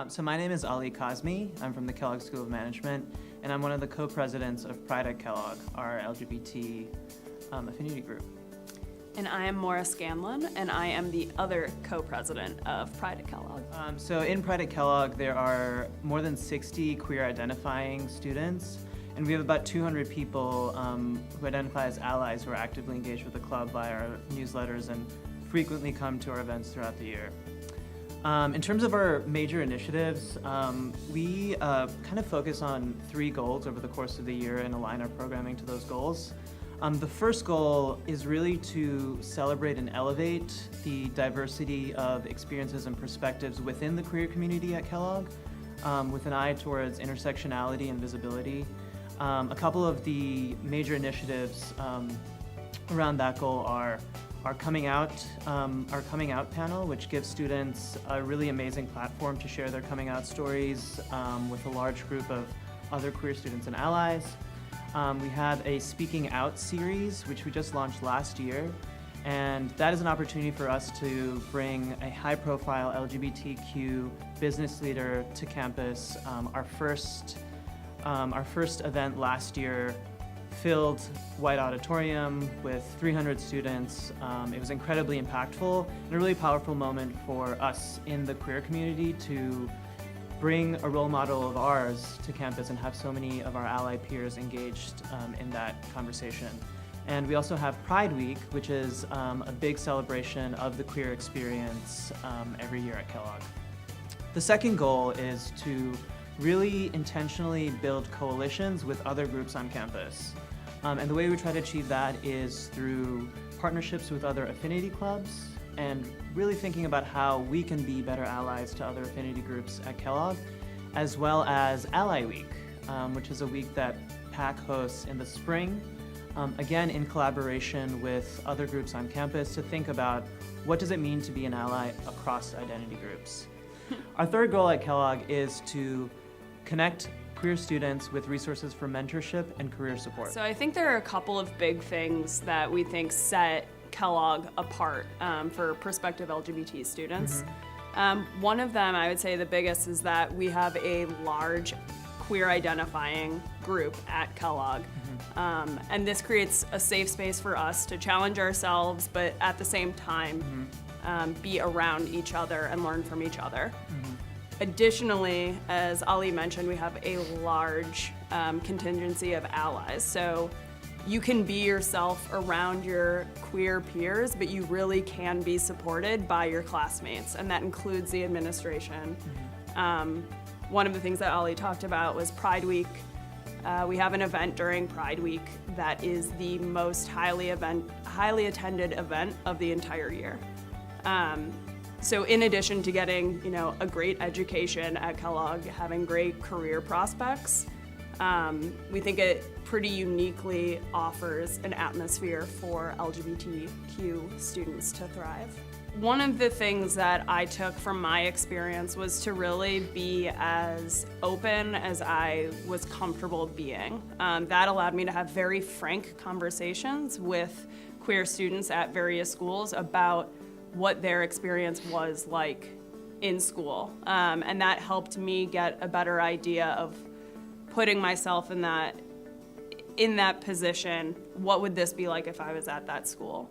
So my name is Ali Kazmi. I'm from the Kellogg School of Management, and I'm one of the co-presidents of Pride at Kellogg, our LGBT affinity group. And I am Maura Scanlon, and I am the other co-president of Pride at Kellogg. So in Pride at Kellogg, there are more than 60 queer-identifying students, and we have about 200 people who identify as allies who are actively engaged with the club via our newsletters and frequently come to our events throughout the year. In terms of our major initiatives, we kind of focus on 3 goals over the course of the year and align our programming to those goals. The first goal is really to celebrate and elevate the diversity of experiences and perspectives within the queer community at Kellogg, with an eye towards intersectionality and visibility. A couple of the major initiatives around that goal are our coming out panel, which gives students a really amazing platform to share their coming out stories with a large group of other queer students and allies. We have a Speaking Out series, which we just launched last year, and that is an opportunity for us to bring a high-profile LGBTQ business leader to campus. Our first event last year filled white auditorium with 300 students. It was incredibly impactful and a really powerful moment for us in the queer community to bring a role model of ours to campus and have so many of our ally peers engaged in that conversation. And we also have Pride Week, which is a big celebration of the queer experience every year at Kellogg. The second goal is to really intentionally build coalitions with other groups on campus. And the way we try to achieve that is through partnerships with other affinity clubs and really thinking about how we can be better allies to other affinity groups at Kellogg, as well as Ally Week, which is a week that PAC hosts in the spring, again in collaboration with other groups on campus to think about what does it mean to be an ally across identity groups. Our third goal at Kellogg is to connect queer students with resources for mentorship and career support. So I think there are a couple of big things that we think set Kellogg apart for prospective LGBT students. One of them, I would say the biggest, is that we have a large queer identifying group at Kellogg. And this creates a safe space for us to challenge ourselves, but at the same time, be around each other and learn from each other. Additionally, as Ali mentioned, we have a large contingency of allies. So you can be yourself around your queer peers, but you really can be supported by your classmates, and that includes the administration. One of the things that Ali talked about was Pride Week. We have an event during Pride Week that is the most highly attended event of the entire year. So in addition to getting, a great education at Kellogg, having great career prospects, we think it pretty uniquely offers an atmosphere for LGBTQ students to thrive. One of the things that I took from my experience was to really be as open as I was comfortable being. That allowed me to have very frank conversations with queer students at various schools about what their experience was like in school. And that helped me get a better idea of putting myself in that position. What would this be like if I was at that school?